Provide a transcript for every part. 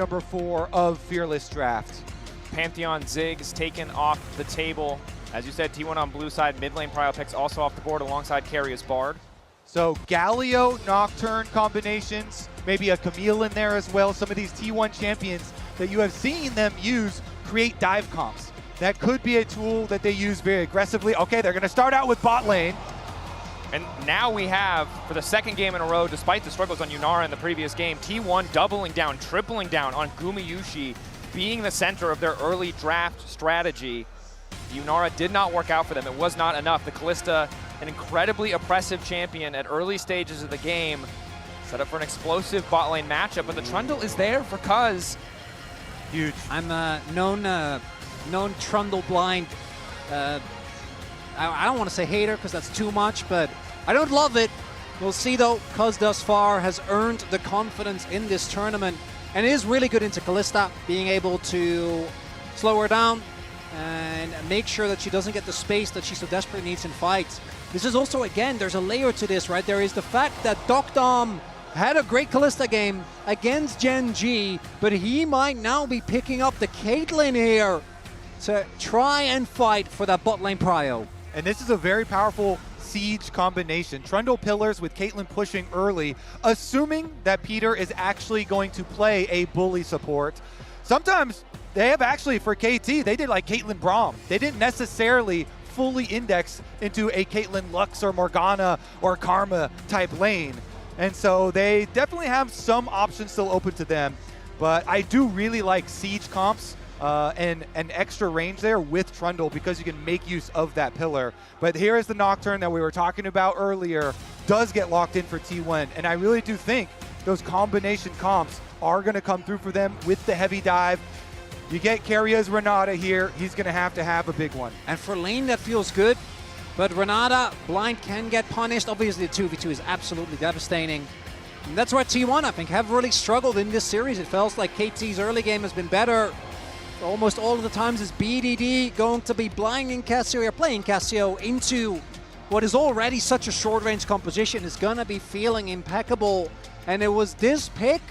Number 4 of Fearless Draft. Pantheon Ziggs taken off the table. As you said, T1 on blue side, mid lane prio picks also off the board alongside Keria's Bard. So Galio, Nocturne combinations, maybe a Camille in there as well. Some of these T1 champions that you have seen them use create dive comps. That could be a tool that they use very aggressively. Okay, they're going to start out with bot lane. And now we have, for the second game in a row, despite the struggles on Yunara in the previous game, T1 doubling down, tripling down on Gumayusi, being the center of their early draft strategy. Yunara did not work out for them. It was not enough. The Kalista, an incredibly oppressive champion at early stages of the game, set up for an explosive bot lane matchup, but the Trundle is there for Cuzz. Huge. I'm known Trundle blind. I don't want to say hater because that's too much, but I don't love it. We'll see though. Cuzz thus far has earned the confidence in this tournament and is really good into Kalista, being able to slow her down and make sure that she doesn't get the space that she so desperately needs in fights. This is also, again, there's a layer to this, right? There is the fact that deokdam had a great Kalista game against Gen G, but he might now be picking up the Caitlyn here to try and fight for that bot lane prio. And this is a very powerful siege combination. Trundle pillars with Caitlyn pushing early, assuming that Peter is actually going to play a bully support. Sometimes they have actually, for KT, they did like Caitlyn Braum. They didn't necessarily fully index into a Caitlyn Lux or Morgana or Karma type lane. And so they definitely have some options still open to them. But I do really like siege comps and an extra range there with Trundle because you can make use of that pillar. But here is the Nocturne that we were talking about earlier, does get locked in for T1. And I really do think those combination comps are going to come through for them with the heavy dive. You get Keria's Renata here, he's going to have a big one. And for lane, that feels good. But Renata, blind can get punished. Obviously, the 2v2 is absolutely devastating. And that's why T1, I think, have really struggled in this series. It feels like KT's early game has been better. Almost all of the times is BDD going to be blinding Cassio or playing Cassio into what is already such a short-range composition. Is going to be feeling impeccable. And it was this pick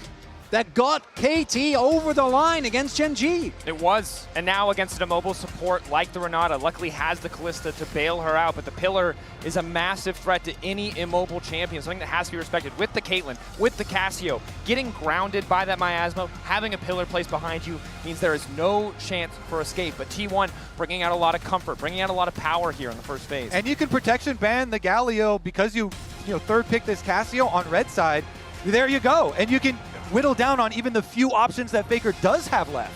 that got KT over the line against Gen G. It was, and now against an immobile support like the Renata, luckily has the Kalista to bail her out, but the pillar is a massive threat to any immobile champion, something that has to be respected. With the Caitlyn, with the Cassio, getting grounded by that miasma, having a pillar placed behind you means there is no chance for escape, but T1 bringing out a lot of comfort, bringing out a lot of power here in the first phase. And you can protection ban the Galio because you third pick this Cassio on red side. There you go, and you can whittle down on even the few options that Faker does have left.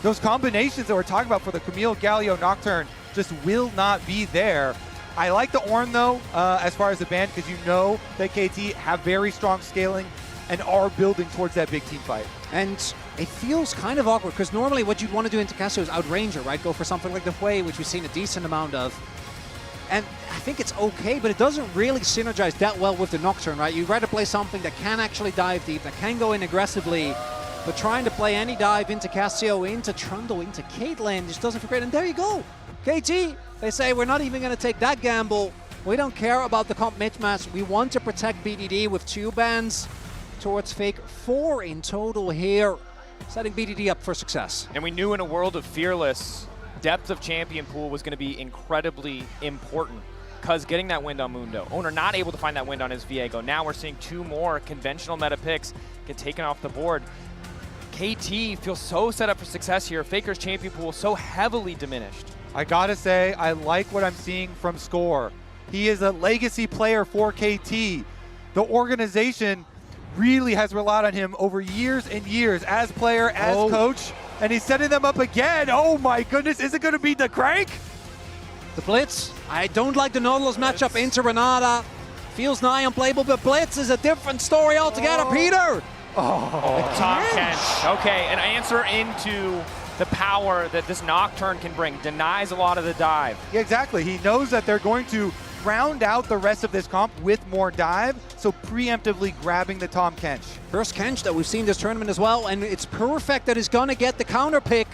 Those combinations that we're talking about for the Camille, Galio, Nocturne just will not be there. I like the Ornn though, as far as the ban, because you know that KT have very strong scaling and are building towards that big team fight. And it feels kind of awkward, because normally what you'd want to do into Cassio is outrange her, right? Go for something like the Hwei, which we've seen a decent amount of. And I think it's okay, but it doesn't really synergize that well with the Nocturne, right? You'd rather play something that can actually dive deep, that can go in aggressively, but trying to play any dive into Cassio, into Trundle, into Caitlyn just doesn't feel great. And there you go. KT, they say, we're not even going to take that gamble. We don't care about the comp mismatch. We want to protect BDD with 2 bans towards Faker. 4 in total here, setting BDD up for success. And we knew in a world of Fearless, depth of champion pool was going to be incredibly important. Cuzz getting that wind on Mundo. Oner not able to find that wind on his Viego. Now we're seeing 2 more conventional meta picks get taken off the board. KT feels so set up for success here. Faker's champion pool so heavily diminished. I gotta say, I like what I'm seeing from Score. He is a legacy player for KT. The organization really has relied on him over years and years as player, as coach, and he's setting them up again. Oh my goodness, is it gonna be the crank? The Blitz, I don't like the Nautilus matchup into Renata. Feels nigh unplayable, but Blitz is a different story altogether, Peter. Tahm Kench. Okay, an answer into the power that this Nocturne can bring. Denies a lot of the dive. Yeah, exactly. He knows that they're going to round out the rest of this comp with more dive, so preemptively grabbing the Tahm Kench. First Kench that we've seen this tournament as well, and it's PerfecT that is going to get the counter pick.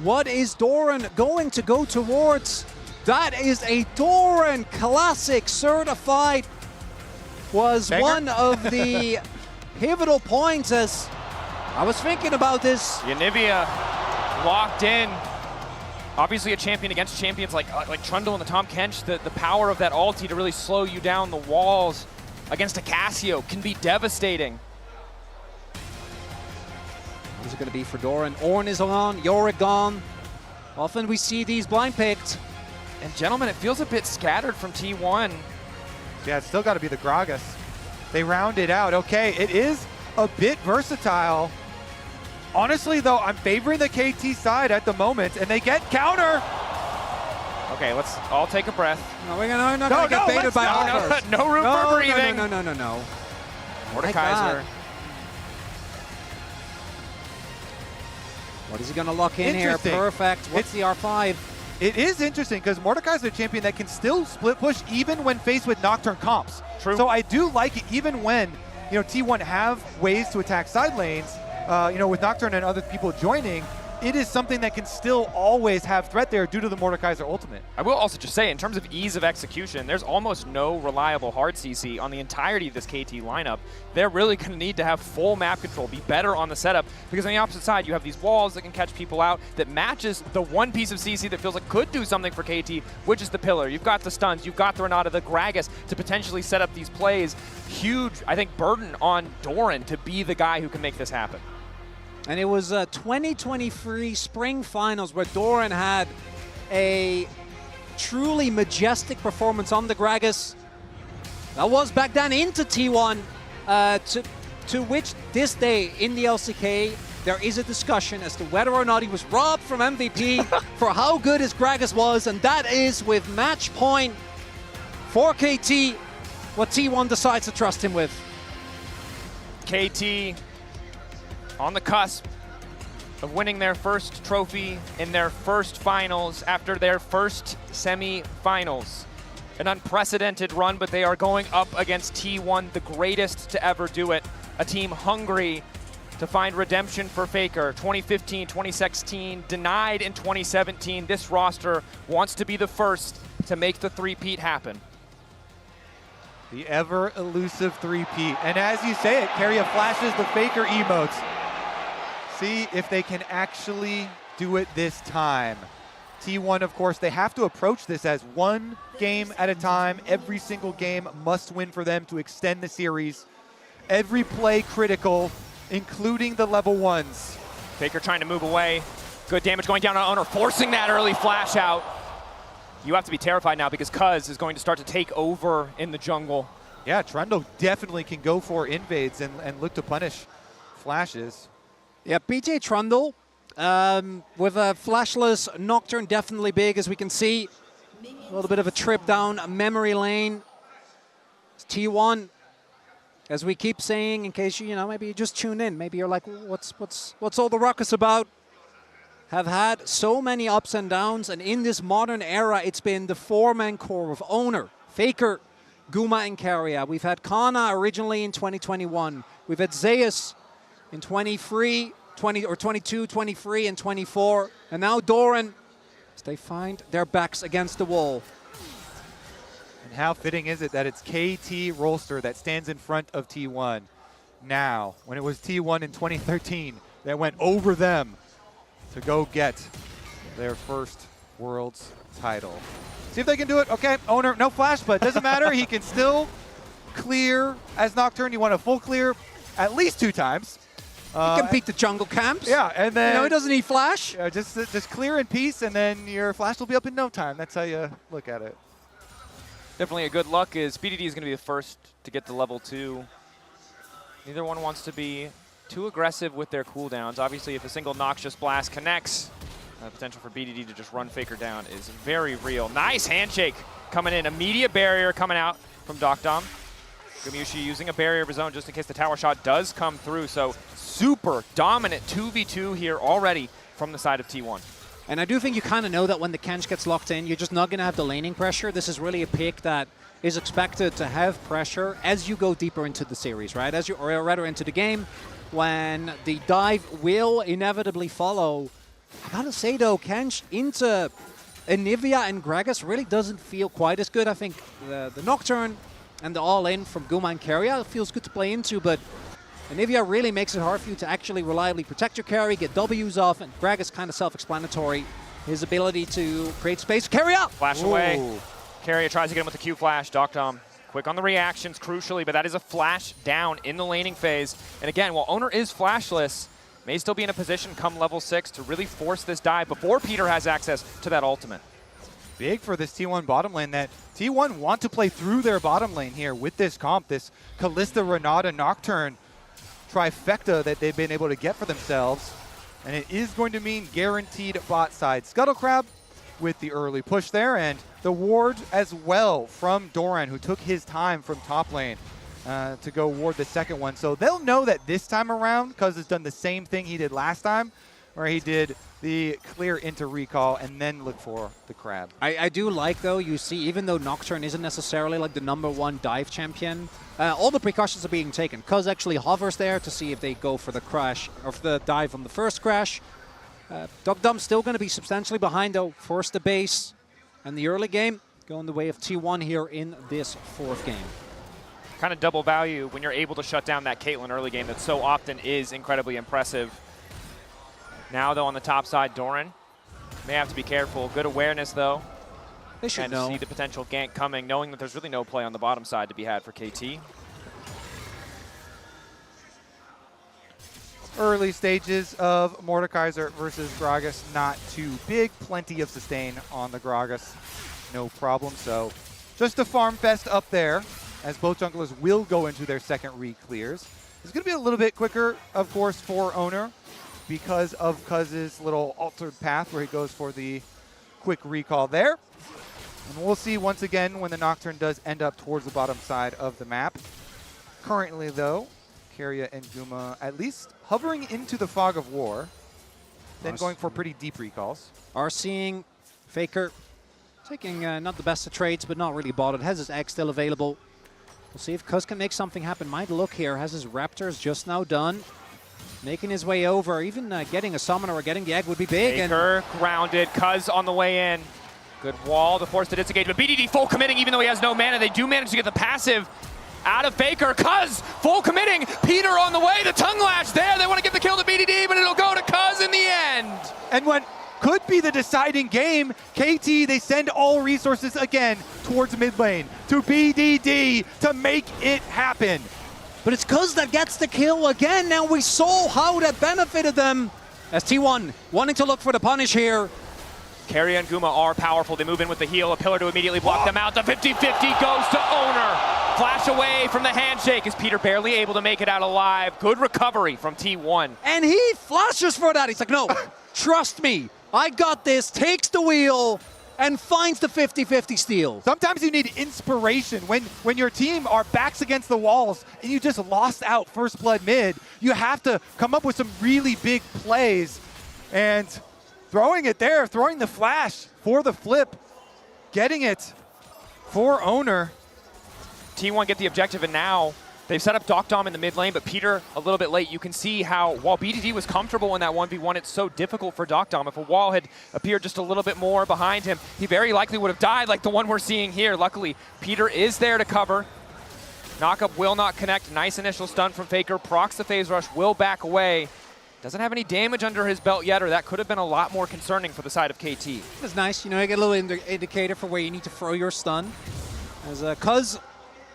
What is Doran going to go towards? That is a Doran classic certified. Was Banger. one of the pivotal points as I was thinking about this. Anivia locked in. Obviously a champion against champions like Trundle and the Tahm Kench. The power of that ulti to really slow you down the walls against a Cassio can be devastating. Who's it going to be for Doran? Ornn is on, Yorick gone. Often we see these blind picked. And gentlemen, it feels a bit scattered from T1. Yeah, it's still got to be the Gragas. They round it out. Okay, it is a bit versatile. Honestly, though, I'm favoring the KT side at the moment, and they get counter. Okay, let's all take a breath. No, we're not going to get baited by offers. No room for breathing. No. Mordekaiser. What is he going to lock in here? Perfect. What's the R5? It is interesting because Mordekaiser is a champion that can still split push even when faced with Nocturne comps. True. So I do like it even when T1 have ways to attack side lanes. With Nocturne and other people joining, it is something that can still always have threat there due to the Mordekaiser ultimate. I will also just say, in terms of ease of execution, there's almost no reliable hard CC on the entirety of this KT lineup. They're really going to need to have full map control, be better on the setup, because on the opposite side, you have these walls that can catch people out that matches the one piece of CC that feels like could do something for KT, which is the pillar. You've got the stuns, you've got the Renata, the Gragas to potentially set up these plays. Huge, I think, burden on Doran to be the guy who can make this happen. And it was 2023 Spring Finals where Doran had a truly majestic performance on the Gragas. That was back then into T1, to which this day in the LCK, there is a discussion as to whether or not he was robbed from MVP for how good his Gragas was, and that is with match point for KT, what T1 decides to trust him with. KT on the cusp of winning their first trophy in their first finals after their first semi-finals. An unprecedented run, but they are going up against T1, the greatest to ever do it. A team hungry to find redemption for Faker. 2015, 2016, denied in 2017. This roster wants to be the first to make the three-peat happen. The ever-elusive three-peat. And as you say it, Keria flashes the Faker emotes. See if they can actually do it this time. T1, of course, they have to approach this as one game at a time. Every single game must win for them to extend the series. Every play critical, including the level ones. Faker trying to move away. Good damage going down on Oner, forcing that early flash out. You have to be terrified now because Cuzz is going to start to take over in the jungle. Yeah, Trundle definitely can go for invades and look to punish flashes. Yeah, Bdd Trundle with a flashless Nocturne, definitely big, as we can see. A little bit of a trip down memory lane. It's T1, as we keep saying, in case maybe you just tune in. Maybe you're like, what's all the ruckus about? Have had so many ups and downs, and in this modern era, it's been the four-man core of Oner, Faker, Guma, and Keria. We've had Kana originally in 2021. We've had Ziggs in 22, 23, and 24. And now Doran, as they find their backs against the wall. And how fitting is it that it's KT Rolster that stands in front of T1 now, when it was T1 in 2013 that went over them to go get their first Worlds title. See if they can do it. Okay, Oner, no flash, but doesn't matter. He can still clear as Nocturne. You want a full clear at least 2 times. He can beat the jungle camps. Yeah, and then he doesn't need flash. Just clear in peace, and then your flash will be up in no time. That's how you look at it. Definitely a good luck is Bdd is going to be the first to get to level 2. Neither one wants to be too aggressive with their cooldowns. Obviously, if a single Noxious Blast connects, the potential for Bdd to just run Faker down is very real. Nice handshake coming in. Immediate barrier coming out from deokdam. Gumayusi using a barrier of his own just in case the tower shot does come through. So super dominant 2v2 here already from the side of T1. And I do think you kind of know that when the Kench gets locked in, you're just not going to have the laning pressure. This is really a pick that is expected to have pressure as you go deeper into the series, right? Or rather into the game, when the dive will inevitably follow. I gotta say though, Kench into Anivia and Gragas really doesn't feel quite as good. I think the Nocturne and the all-in from Guma and Keria feels good to play into, but Anivia really makes it hard for you to actually reliably protect your carry, get W's off, and Gragas kind of self-explanatory. His ability to create space. Keria! Flash away. Keria tries to get him with the Q flash. deokdam quick on the reactions, crucially, but that is a flash down in the laning phase. And again, while Oner is flashless, may still be in a position come level 6 to really force this dive before Peter has access to that ultimate. Big for this T1 bottom lane that T1 want to play through their bottom lane here with this comp, this Kalista, Renata, Nocturne trifecta that they've been able to get for themselves. And it is going to mean guaranteed bot side Scuttle Crab with the early push there, and the ward as well from Doran, who took his time from top lane to go ward the second one. So they'll know that this time around, Cuzz has done the same thing he did last time, where he did the clear into recall and then look for the crab. I do like, though, you see, even though Nocturne isn't necessarily like the #1 dive champion, all the precautions are being taken. Cuzz actually hovers there to see if they go for the crash, or for the dive on the first crash. deokdam's still going to be substantially behind, though. Force the base, and the early game going the way of T1 here in this 4th game. Kind of double value when you're able to shut down that Caitlyn early game that so often is incredibly impressive. Now, though, on the top side, Doran may have to be careful. Good awareness, though. They should and know. See the potential gank coming, knowing that there's really no play on the bottom side to be had for KT. Early stages of Mordekaiser versus Gragas, not too big. Plenty of sustain on the Gragas, no problem. So just a farm fest up there, as both junglers will go into their second re-clears. It's going to be a little bit quicker, of course, for Oner, because of Cuzz's little altered path where he goes for the quick recall there. And we'll see once again when the Nocturne does end up towards the bottom side of the map. Currently, though, Keria and Guma at least hovering into the fog of war, then going for pretty deep recalls. Are seeing Faker taking not the best of trades, but not really botted. Has his egg still available. We'll see if Cuzz can make something happen. Might look here. Has his Raptors just now done. Making his way over. Even getting a summoner or getting the egg would be big. Faker grounded. Cuzz on the way in. Good wall to force the disengage. But BDD full committing even though he has no mana. They do manage to get the passive out of Faker. Cuzz full committing. Peter on the way. The tongue lash there. They want to get the kill to BDD, but it'll go to Cuzz in the end. And what could be the deciding game, KT, they send all resources again towards mid lane to BDD to make it happen. But it's Cuzz that gets the kill again. Now we saw how that benefited them. As T1 wanting to look for the punish here. Keria and Guma are powerful. They move in with the heal. A pillar to immediately block them out. The 50-50 goes to Oner. Flash away from the handshake as Peter barely able to make it out alive. Good recovery from T1. And he flashes for that. He's like, no, trust me. I got this. Takes the wheel and finds the 50-50 steal. Sometimes you need inspiration. When your team are backs against the walls and you just lost out first blood mid, you have to come up with some really big plays. And throwing it there, throwing the flash for the flip, getting it for Oner. T1 get the objective, and now they've set up deokdam in the mid lane, but Peter a little bit late. You can see how, while BDD was comfortable in that 1v1, it's so difficult for deokdam. If a wall had appeared just a little bit more behind him, he very likely would have died like the one we're seeing here. Luckily, Peter is there to cover. Knockup will not connect. Nice initial stun from Faker. Procs the phase rush, will back away. Doesn't have any damage under his belt yet, or that could have been a lot more concerning for the side of KT. That's nice. You know, you get a little indicator for where you need to throw your stun. As Cuzz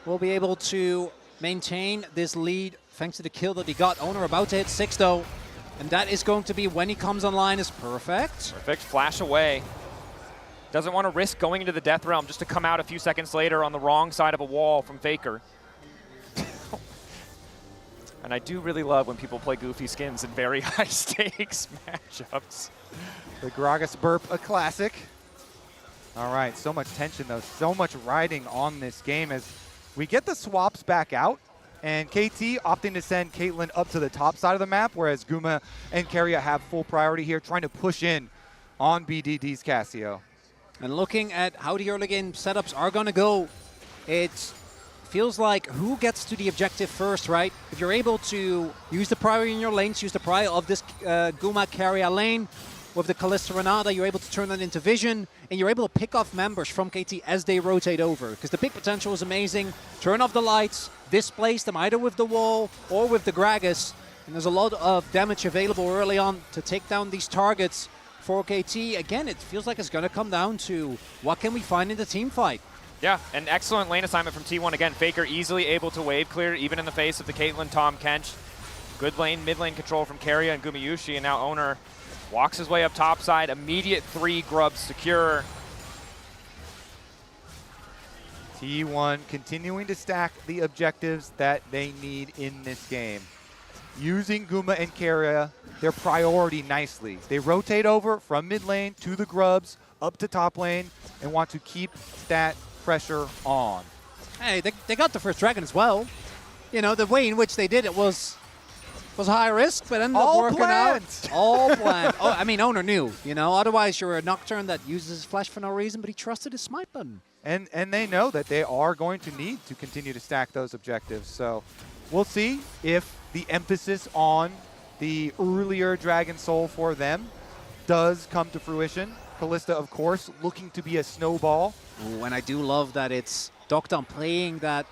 will be able to maintain this lead thanks to the kill that he got. Oner about to hit 6, though. And that is going to be, when he comes online, is perfect. Perfect. Flash away. Doesn't want to risk going into the Death Realm just to come out a few seconds later on the wrong side of a wall from Faker. And I do really love when people play goofy skins in very high stakes matchups. The Gragas burp, a classic. All right, so much tension though, so much riding on this game as we get the swaps back out, and KT opting to send Caitlyn up to the top side of the map, whereas Guma and Keria have full priority here, trying to push in on BDD's Cassio. And looking at how the early game setups are going to go, it feels like who gets to the objective first, right? If you're able to use the priority in your lanes, use the priority of this Guma Keria lane, with the Kalista Renata, you're able to turn that into vision, and you're able to pick off members from KT as they rotate over. Because the big potential is amazing. Turn off the lights, displace them either with the wall or with the Gragas. And there's a lot of damage available early on to take down these targets for KT. Again, it feels like it's going to come down to what can we find in the team fight. Yeah, an excellent lane assignment from T1. Again, Faker easily able to wave clear, even in the face of the Caitlyn, Tahm Kench. Good lane, mid lane control from Keria and Gumayusi, and now Oner walks his way up top side. Immediate 3 grubs secure. T1 continuing to stack the objectives that they need in this game. Using Guma and Keria, their priority nicely. They rotate over from mid lane to the grubs, up to top lane, and want to keep that pressure on. Hey, they got the first dragon as well. You know, the way in which they did it was high risk, but ended up working out. All planned. Oh, I mean, Oner knew, you know, otherwise you're a Nocturne that uses his flash for no reason, but he trusted his smite button. And they know that they are going to need to continue to stack those objectives. So we'll see if the emphasis on the earlier Dragon Soul for them does come to fruition. Kalista, of course, looking to be a snowball. Ooh, and I do love that it's deokdam playing that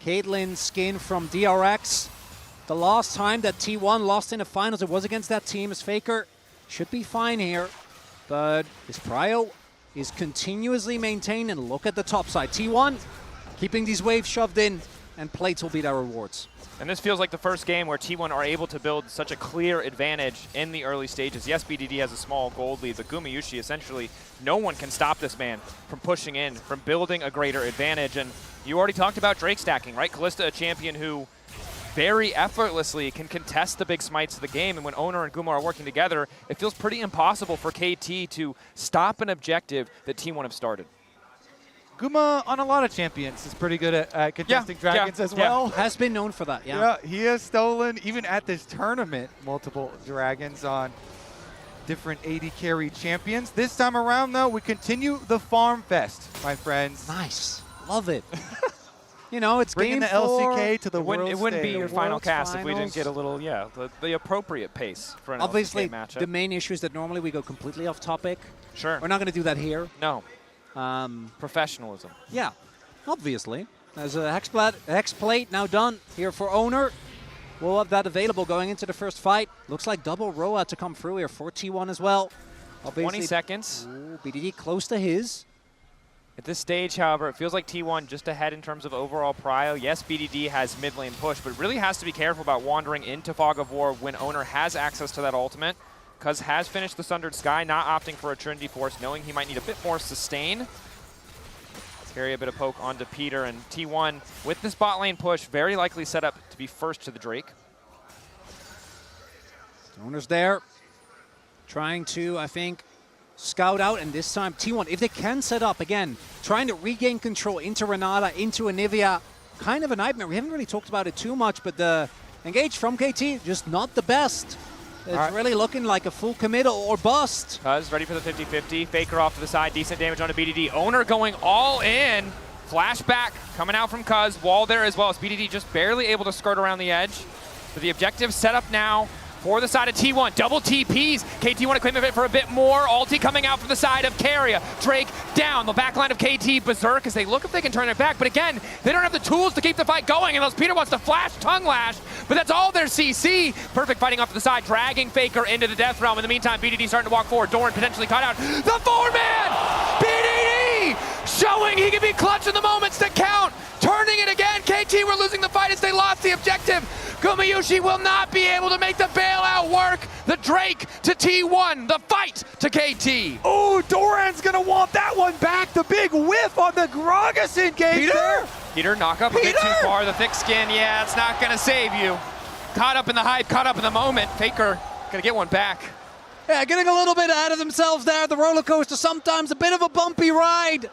Caitlyn skin from DRX. The last time that T1 lost in the finals, it was against that team as Faker. Should be fine here, but his prio is continuously maintained, and look at the top side. T1 keeping these waves shoved in, and plates will be their rewards. And this feels like the first game where T1 are able to build such a clear advantage in the early stages. Yes, BDD has a small gold lead, but Gumayusi, essentially, no one can stop this man from pushing in, from building a greater advantage. And you already talked about Drake stacking, right? Kalista, a champion who very effortlessly can contest the big smites of the game. And when Oner and Guma are working together, it feels pretty impossible for KT to stop an objective that T1 have started. Guma, on a lot of champions, is pretty good at contesting dragons as well. Has been known for that, yeah. Yeah, he has stolen, even at this tournament, multiple dragons on different AD carry champions. This time around, though, we continue the farm fest, my friends. Nice. Love it. You know, it's bringing game the 4. LCK to the world It wouldn't be your final cast finals. if we didn't get a little, the appropriate pace for an Obviously, LCK matchup. the main issue is that normally we go completely off topic. Sure. We're not going to do that here. No. Professionalism. Yeah, obviously. There's a hex plate now done here for Oner. We'll have that available going into the first fight. Looks like double Roa to come through here for T1 as well. Obviously, 20 seconds. Ooh, BDD close to his. At this stage, however, it feels like T1 just ahead in terms of overall prio. Yes, BDD has mid lane push, but really has to be careful about wandering into Fog of War when Oner has access to that ultimate. Cuzz has finished the Sundered Sky, not opting for a Trinity Force, knowing he might need a bit more sustain. Carry a bit of poke onto Peter, and T1 with this bot lane push, very likely set up to be first to the Drake. Oner's there, trying to, I think, scout out, and this time T1, if they can set up again, trying to regain control into Renata, into Anivia, kind of a nightmare. We haven't really talked about it too much, but the engage from KT, just not the best. It's really looking like a full commit or bust. Cuzz ready for the 50-50. Faker off to the side. Decent damage onto BDD. Oner going all in. Flashback coming out from Cuzz. Wall there as well as BDD just barely able to skirt around the edge. But the objective set up now for the side of T1. Double TPs. KT want to claim it for a bit more. Ulti coming out from the side of Keria. Drake down. The backline of KT berserk as they look if they can turn it back. But again, they don't have the tools to keep the fight going unless Peter wants to flash Tongue Lash. But that's all their CC. PerfecT fighting off to the side, dragging Faker into the death realm. In the meantime, BDD starting to walk forward. Doran potentially cut out. The 4-man! BDD showing he can be clutch in the moments that count. Turning it again. KT were losing the fight as they lost the objective. Gumayusi will not be able to make the bailout work. The Drake to T1. The fight to KT. Oh, Doran's going to want that one back. The big whiff on the Gragas engage there. Peter knock up a bit too far. The thick skin, yeah, it's not going to save you. Caught up in the hype, caught up in the moment. Faker going to get one back. Yeah, getting a little bit ahead of themselves there. The roller coaster, sometimes a bit of a bumpy ride.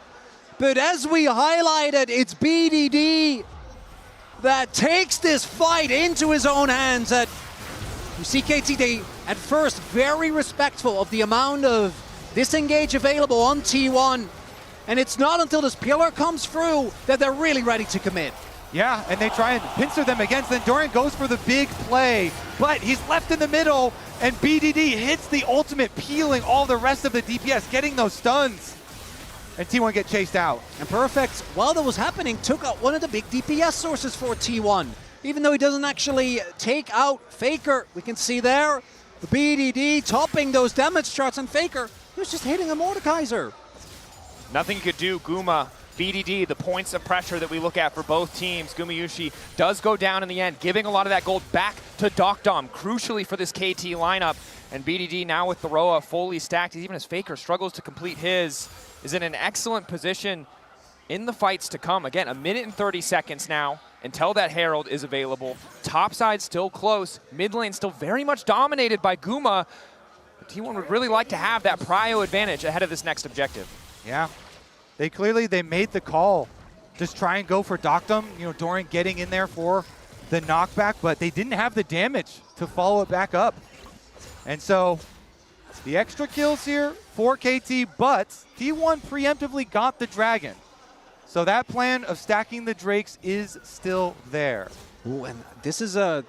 But as we highlighted, it's BDD that takes this fight into his own hands. You see KT, they at first very respectful of the amount of disengage available on T1. And it's not until this pillar comes through that they're really ready to commit. Yeah, and they try and pincer them against, then Doran goes for the big play, but he's left in the middle, and BDD hits the ultimate, peeling all the rest of the DPS, getting those stuns. and T1 get chased out. And PerfecT, while that was happening, took out one of the big DPS sources for T1. Even though he doesn't actually take out Faker, we can see there, the BDD topping those damage charts on Faker. He was just hitting a Mordekaiser. Nothing you could do. Guma, BDD, the points of pressure that we look at for both teams. Gumayusi does go down in the end, giving a lot of that gold back to deokdam, crucially for this KT lineup. And BDD now with the Roa fully stacked, even as Faker struggles to complete his, is in an excellent position in the fights to come. Again, 1 minute and 30 seconds now until that Herald is available. Top side still close, mid lane still very much dominated by Guma. T1 would really like to have that prio advantage ahead of this next objective. Yeah, they made the call. Just try and go for deokdam. You know, Doran getting in there for the knockback, but they didn't have the damage to follow it back up. And so the extra kills here for KT, but T1 preemptively got the dragon. So that plan of stacking the Drakes is still there. Ooh, and this is a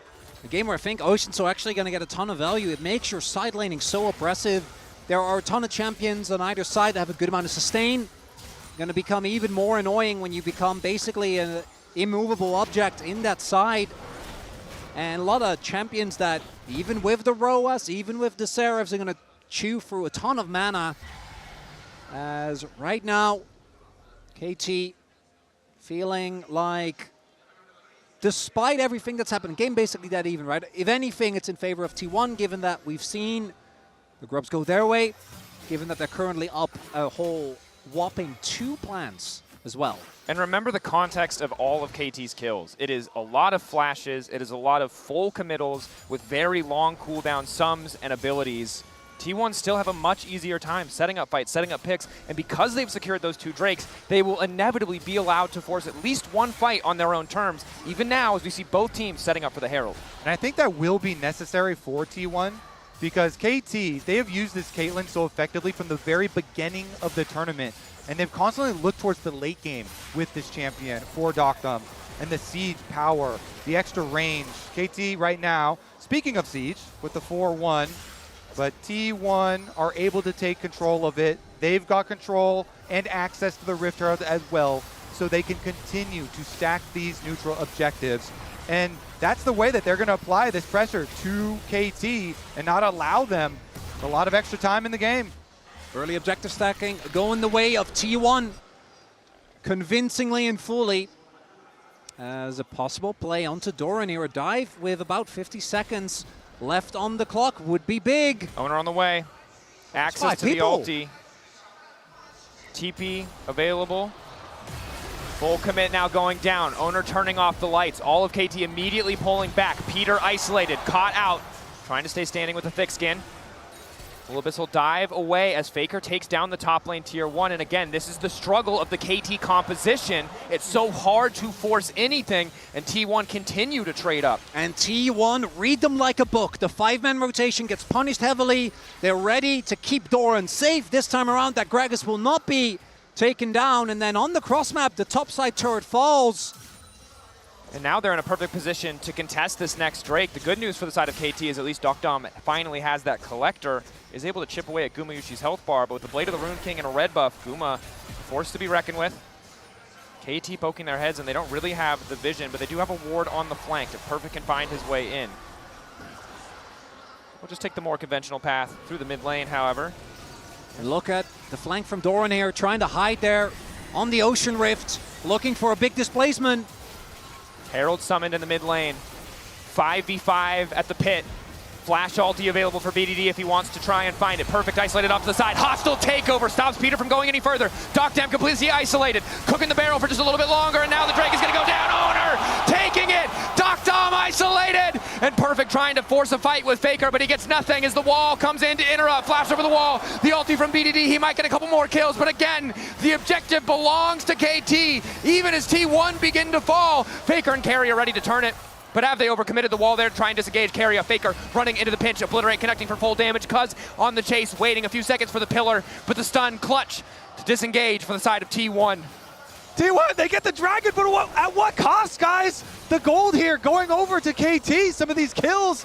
game where I think Ocean's are actually going to get a ton of value. It makes your side laning so oppressive. There are a ton of champions on either side that have a good amount of sustain. Going to become even more annoying when you become basically an immovable object in that side. And a lot of champions that, even with the Roas, even with the Seraphs, are going to chew through a ton of mana. As right now, KT feeling like, despite everything that's happened, game basically that even, right? If anything, it's in favor of T1, given that we've seen the Grubs go their way, given that they're currently up a whole whopping 2 plants as well. And remember the context of all of KT's kills. It is a lot of flashes, it is a lot of full committals with very long cooldown sums and abilities. T1 still have a much easier time setting up fights, setting up picks, and because they've secured those 2 Drakes, they will inevitably be allowed to force at least one fight on their own terms, even now as we see both teams setting up for the Herald. And I think that will be necessary for T1 because KT, they have used this Caitlyn so effectively from the very beginning of the tournament, and they've constantly looked towards the late game with this champion for deokdam and the siege power, the extra range. KT right now, speaking of siege, with the 4-1, but T1 are able to take control of it. They've got control and access to the Rift Herald as well, so they can continue to stack these neutral objectives. And that's the way that they're going to apply this pressure to KT and not allow them a lot of extra time in the game. Early objective stacking going the way of T1 convincingly and fully. As a possible play onto Doran here, a dive with about 50 seconds left on the clock would be big. Oner on the way. Access to the ulti. TP available. Full commit now going down. Oner turning off the lights. All of KT immediately pulling back. Peter isolated, caught out. Trying to stay standing with the thick skin. Abyss will dive away as Faker takes down the top lane tier 1. And again, this is the struggle of the KT composition. It's so hard to force anything, and T1 continue to trade up. And T1 read them like a book. The 5-man rotation gets punished heavily. They're ready to keep Doran safe. This time around, that Gragas will not be taken down. And then on the cross map, the top side turret falls. And now they're in a perfect position to contest this next Drake. The good news for the side of KT is at least deokdam finally has that collector, is able to chip away at Gumayusi's health bar, but with the Blade of the Rune King and a red buff, Guma forced to be reckoned with. KT poking their heads, and they don't really have the vision, but they do have a ward on the flank if PerfecT can find his way in. We'll just take the more conventional path through the mid lane, however. And look at the flank from Doran here, trying to hide there on the Ocean Rift, looking for a big displacement. Herald summoned in the mid lane. 5v5 at the pit. Flash ulti available for BDD if he wants to try and find it. PerfecT isolated off to the side. Hostile takeover stops Peter from going any further. deokdam completely isolated. Cooking the barrel for just a little bit longer, and now the Drake is going to go down. Oner taking it. deokdam isolated. And PerfecT trying to force a fight with Faker, but he gets nothing as the wall comes in to interrupt. Flash over the wall. The ulti from BDD. He might get a couple more kills, but again, the objective belongs to KT. Even as T1 begin to fall, Faker and Keria ready to turn it. But have they overcommitted the wall there, trying to disengage Keria? Faker running into the pinch, Obliterate connecting for full damage. Cuzz on the chase, waiting a few seconds for the pillar, but the stun clutch to disengage for the side of T1. T1, they get the dragon, but at what cost, guys? The gold here going over to KT, some of these kills.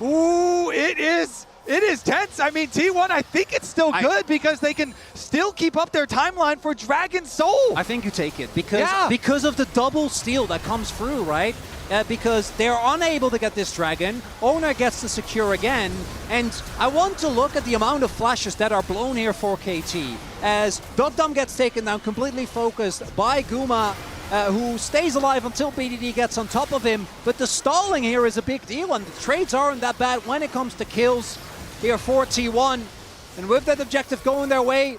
Ooh, it is It is tense. I mean, T1, I think it's still good because they can still keep up their timeline for Dragon Soul. I think you take it because of the double steal that comes through, right? Because they're unable to get this dragon. Oner gets to secure again. And I want to look at the amount of flashes that are blown here for KT. As deokdam gets taken down, completely focused by Guma, who stays alive until BDD gets on top of him. But the stalling here is a big deal, and the trades aren't that bad when it comes to kills here for T1. And with that objective going their way,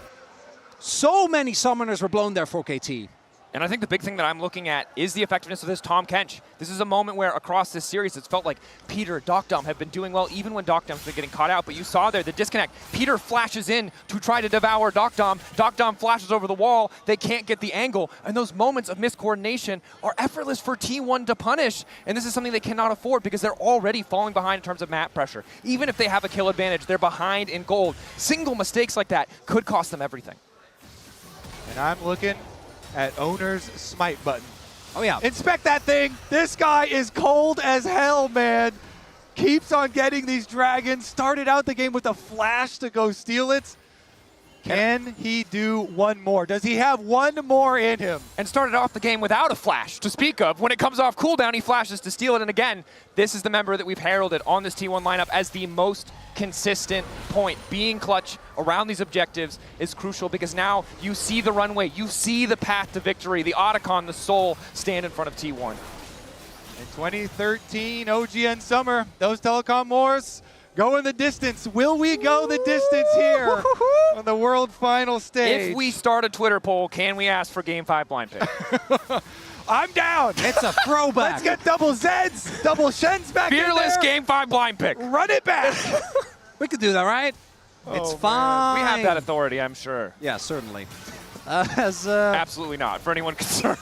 so many summoners were blown there for KT. And I think the big thing that I'm looking at is the effectiveness of this Tahm Kench. This is a moment where across this series it's felt like Peter, deokdam have been doing well even when deokdam's been getting caught out. But you saw there the disconnect. Peter flashes in to try to devour deokdam. deokdam flashes over the wall. They can't get the angle. And those moments of miscoordination are effortless for T1 to punish. And this is something they cannot afford because they're already falling behind in terms of map pressure. Even if they have a kill advantage, they're behind in gold. Single mistakes like that could cost them everything. And I'm looking at Oner's smite button. Oh yeah. Inspect that thing. This guy is cold as hell, man. Keeps on getting these dragons. Started out the game with a flash to go steal it. Can he do one more? Does he have one more in him? And started off the game without a flash to speak of. When it comes off cooldown, he flashes to steal it. And again, this is the member that we've heralded on this T1 lineup as the most consistent point. Being clutch around these objectives is crucial because now you see the runway, you see the path to victory. The Otacon, the Soul, stand in front of T1. In 2013, OGN Summer, those telecom wars going the distance. Will we go the distance here on the World Final stage? If we start a Twitter poll, can we ask for Game 5 blind pick? I'm down. It's a throwback. Let's get double Zeds, double Shens back in Fearless there. Game 5 blind pick. Run it back. We could do that, right? It's fine. We have that authority, I'm sure. Yeah, certainly. Absolutely not, for anyone concerned.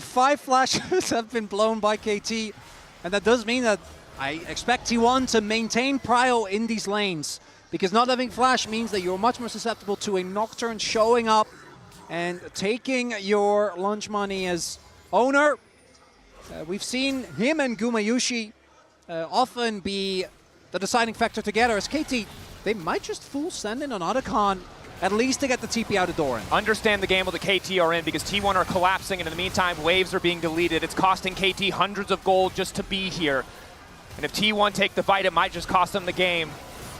5 flashes have been blown by KT, and that does mean that I expect T1 to maintain prio in these lanes, because not having flash means that you're much more susceptible to a Nocturne showing up and taking your lunch money. As Oner, we've seen him and Gumayusi often be the deciding factor together. As KT, they might just full send in on Otacon, at least to get the TP out of Doran. Understand the gamble that KT are in because T1 are collapsing, and in the meantime, waves are being deleted. It's costing KT hundreds of gold just to be here. And if T1 take the fight, it might just cost them the game.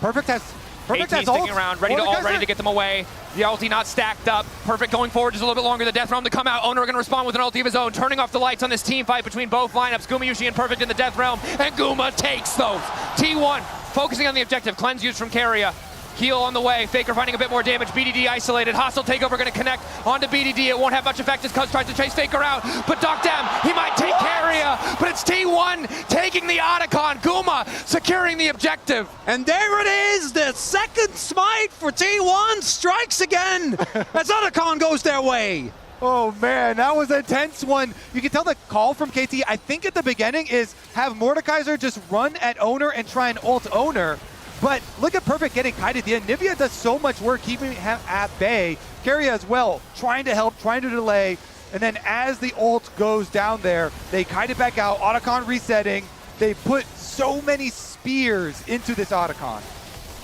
PerfecT has sticking ult. around, ready to get them away. The ulti not stacked up. PerfecT going forward just a little bit longer. The death realm to come out. Oner going to respond with an ulti of his own, turning off the lights on this team fight between both lineups. Gumayusi and PerfecT in the death realm, and Guma takes those. T1 focusing on the objective. Cleanse used from Keria. Heal on the way. Faker finding a bit more damage. BDD isolated. Hostile takeover going to connect onto BDD. It won't have much effect as Cuzz tries to chase Faker out. But deokdam, he might take Keria. But it's T1 taking the Otacon. Guma securing the objective. And there it is. The second smite for T1 strikes again as Otacon goes their way. Oh man, that was a tense one. You can tell the call from KT, I think at the beginning, is have Mordekaiser just run at Oner and try and ult Oner. But look at PerfecT getting kited. The Anivia does so much work keeping him at bay. Keria as well, trying to help, trying to delay. And then as the ult goes down there, they kite it back out. Otacon resetting. They put so many spears into this Otacon.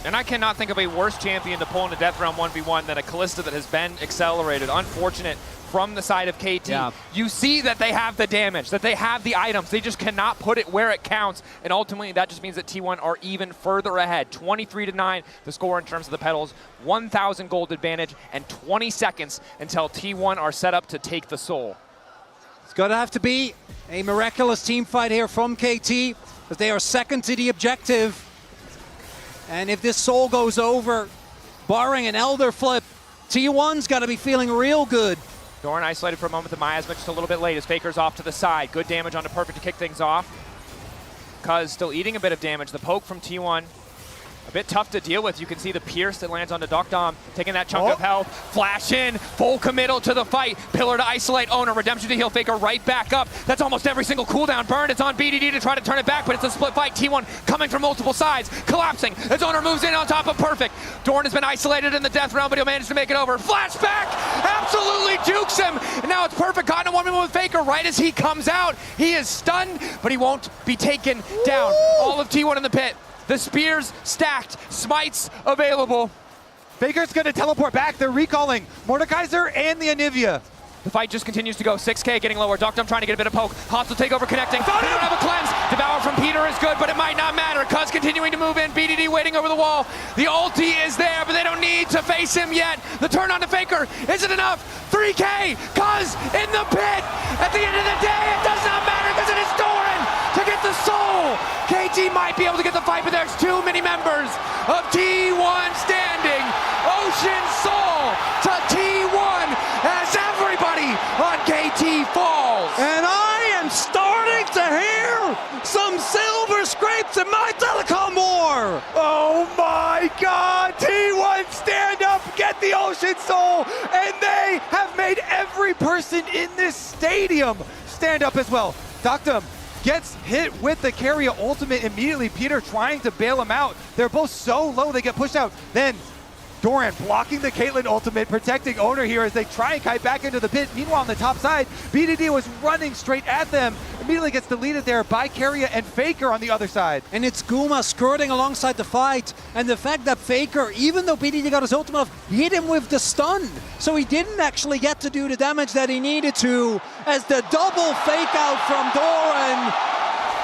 And I cannot think of a worse champion to pull into Death Realm 1v1 than a Kalista that has been accelerated. Unfortunate from the side of KT. Yeah. You see that they have the damage, that they have the items. They just cannot put it where it counts. And ultimately, that just means that T1 are even further ahead. 23-9, the score in terms of the petals. 1,000 gold advantage and 20 seconds until T1 are set up to take the Soul. It's going to have to be a miraculous team fight here from KT, as they are second to the objective. And if this Soul goes over, barring an Elder flip, T1's got to be feeling real good. Doran isolated for a moment. The miasma just a little bit late as Faker's off to the side. Good damage onto PerfecT to kick things off. Cuzz still eating a bit of damage. The poke from T1, a bit tough to deal with. You can see the pierce that lands onto deokdam, taking that chunk of health. Flash in, full committal to the fight. Pillar to isolate Oner, redemption to heal Faker right back up. That's almost every single cooldown burn. It's on BDD to try to turn it back, but it's a split fight. T1 coming from multiple sides, collapsing as Oner moves in on top of PerfecT. Doran has been isolated in the death realm, but he'll manage to make it over. Flashback, absolutely jukes him. And now it's PerfecT caught in a 1v1 with Faker right as he comes out. He is stunned, but he won't be taken down. All of T1 in the pit. The spears stacked, smites available. Faker's gonna teleport back. They're recalling Mordekaiser and the Anivia. The fight just continues to go. 6K getting lower. deokdam trying to get a bit of poke. Hostile takeover connecting. They don't have a cleanse. Devour from Peter is good, but it might not matter. Cuzz continuing to move in. BDD waiting over the wall. The ulti is there, but they don't need to face him yet. The turn on to Faker isn't enough. 3K. Cuzz in the pit. At the end of the day, it does not matter because it is Doran to get the soul. KT might be able to get the fight, but there's too many members of T1 standing. Ocean Soul to T1 as everybody on KT falls. And I am starting to hear some silver scrapes in my telecom war. Oh my God, T1 stand up, get the Ocean Soul, and they have made every person in this stadium stand up as well. deokdam gets hit with the Keria ultimate immediately. Peter trying to bail him out. They're both so low, they get pushed out. Then Doran blocking the Caitlyn ultimate, protecting Oner here as they try and kite back into the pit. Meanwhile, on the top side, BDD was running straight at them. Immediately gets deleted there by Keria and Faker on the other side. And it's Guma skirting alongside the fight. And the fact that Faker, even though BDD got his ultimate off, hit him with the stun. So he didn't actually get to do the damage that he needed to, as the double fake out from Doran.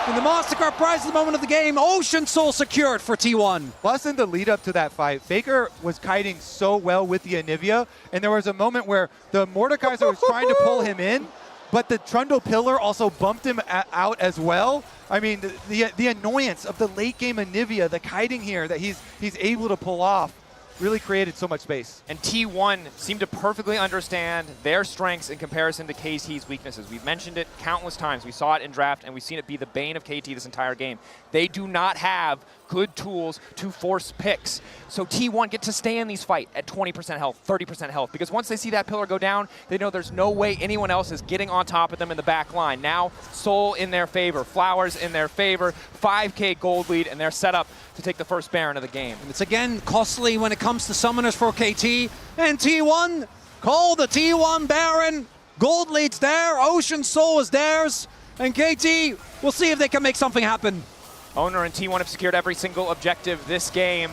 And the MasterCard prize at the moment of the game, Ocean Soul secured for T1. Plus, in the lead up to that fight, Faker was kiting so well with the Anivia, and there was a moment where the Mordekaiser was trying to pull him in, but the Trundle pillar also bumped him out as well. I mean, the annoyance of the late game Anivia, the kiting here that he's able to pull off, really created so much space. And T1 seemed to perfectly understand their strengths in comparison to KT's weaknesses. We've mentioned it countless times. We saw it in draft, and we've seen it be the bane of KT this entire game. They do not have good tools to force picks. So T1 get to stay in these fights at 20% health, 30% health, because once they see that pillar go down, they know there's no way anyone else is getting on top of them in the back line. Now, Soul in their favor, Flowers in their favor, 5K gold lead, and they're set up to take the first Baron of the game. And it's again costly when it comes to summoners for KT. And T1, call the T1 Baron. Gold lead's there, Ocean Soul is theirs. And KT, we'll see if they can make something happen. Oner and T1 have secured every single objective this game.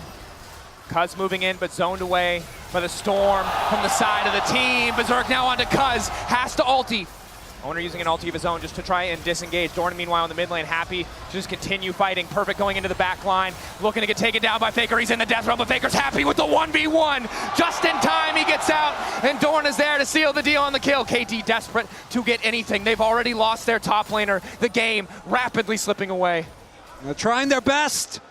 Cuzz moving in, but zoned away by the Storm from the side of the team. Berserk now onto Cuzz, has to ulti. Oner using an ulti of his own just to try and disengage. Doran, meanwhile, in the mid lane, happy to just continue fighting. PerfecT going into the back line, looking to get taken down by Faker. He's in the death realm, but Faker's happy with the 1v1. Just in time, he gets out, and Doran is there to seal the deal on the kill. KT desperate to get anything. They've already lost their top laner. The game rapidly slipping away. They're trying their best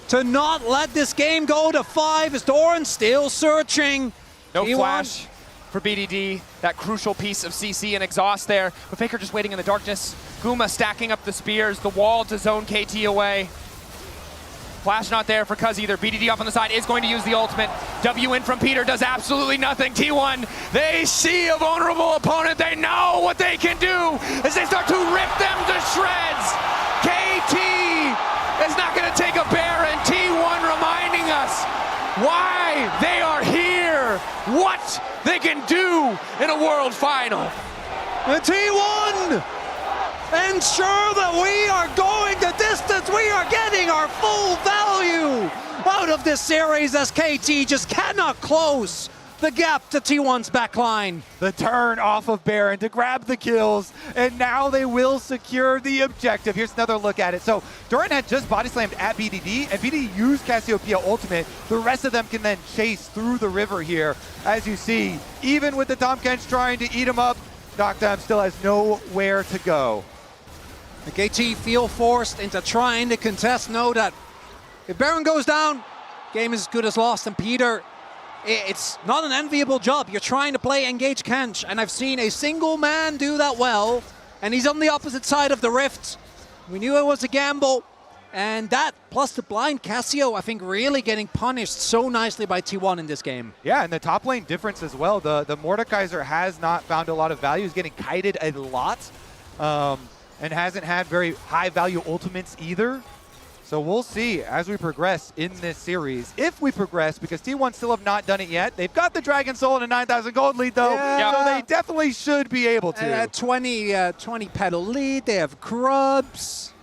to not let this game go to 5 as Doran still searching. No flash for BDD, that crucial piece of CC and exhaust there. But Faker just waiting in the darkness. Guma stacking up the spears, the wall to zone KT away. Flash not there for Cuzz either. BDD off on the side is going to use the ultimate. W in from Peter does absolutely nothing. T1, they see a vulnerable opponent. They know what they can do as they start to rip them to shreds. KT is not going to take a Baron. T1 reminding us why they are here, what they can do in a world final. And T1 ensure that we are going the distance. We are getting our full value out of this series as KT just cannot close the gap to T1's backline. The turn off of Baron to grab the kills, and now they will secure the objective. Here's another look at it. So Doran had just body slammed at BDD, and BDD used Cassiopeia ultimate. The rest of them can then chase through the river here. As you see, even with the Tahm Kench trying to eat him up, deokdam still has nowhere to go. The KT feel forced into trying to contest, know that if Baron goes down, game is as good as lost. And Peter, it's not an enviable job. You're trying to play engage Kench, and I've seen a single man do that well, and he's on the opposite side of the rift. We knew it was a gamble, and that plus the blind Cassio, I think, really getting punished so nicely by T1 in this game. Yeah, and the top lane difference as well. The Mordekaiser has not found a lot of value. He's getting kited a lot, and hasn't had very high value ultimates either. So we'll see as we progress in this series. If we progress, because T1 still have not done it yet. They've got the Dragon Soul and a 9,000 gold lead though, so they definitely should be able to. 20 petal lead, they have Grubs.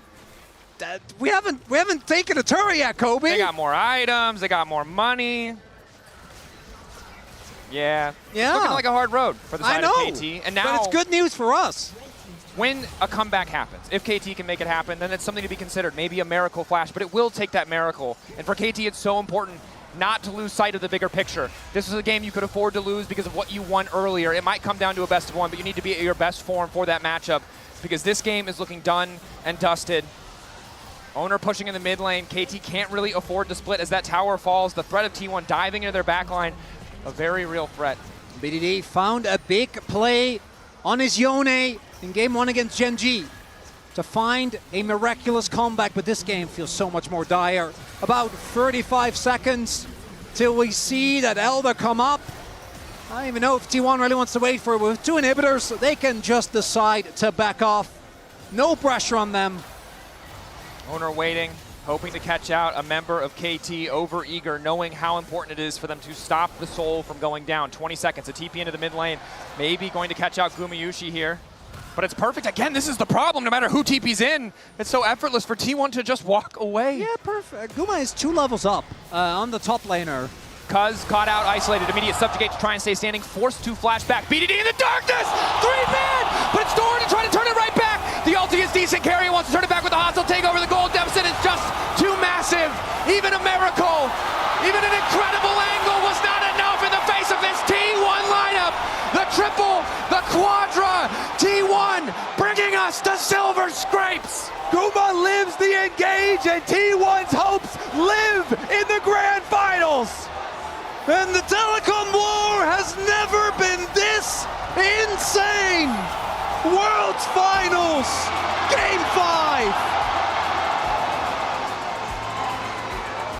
we haven't taken a turret yet, Kobe. They got more items. They got more money. Yeah. It's looking like a hard road for the side of KT. And now, but it's good news for us. When a comeback happens, if KT can make it happen, then it's something to be considered. Maybe a miracle flash, but it will take that miracle. And for KT, it's so important not to lose sight of the bigger picture. This is a game you could afford to lose because of what you won earlier. It might come down to a best of one, but you need to be at your best form for that matchup because this game is looking done and dusted. Oner pushing in the mid lane. KT can't really afford to split as that tower falls. The threat of T1 diving into their backline, a very real threat. BDD found a big play on his Yone in game 1 against Gen G to find a miraculous comeback, but this game feels so much more dire. About 35 seconds till we see that Elder come up. I don't even know if T1 really wants to wait for it. With 2 inhibitors, they can just decide to back off. No pressure on them. Oner waiting, hoping to catch out a member of KT, over eager, knowing how important it is for them to stop the soul from going down. 20 seconds, a TP into the mid lane. Maybe going to catch out Gumayusi here. But it's perfect. Again, this is the problem. No matter who TP's in, it's so effortless for T1 to just walk away. Yeah, perfect. Guma is 2 levels up on the top laner. Cuzz caught out, isolated, immediate subjugate to try and stay standing, forced to flash back. BDD in the darkness! 3-man! But it's Doran to try to turn it right back! The ulti is decent. Keria wants to turn it back with a hostile takeover. The gold deficit is just too massive. Even a miracle, even an incredible angle was not enough in the face of this T1 lineup. The triple, the quadra, T1 bringing us to silver scrapes. Guma lives the engage, and T1's hopes live in the grand finals. And the telecom war has never been this insane. World's Finals, Game 5.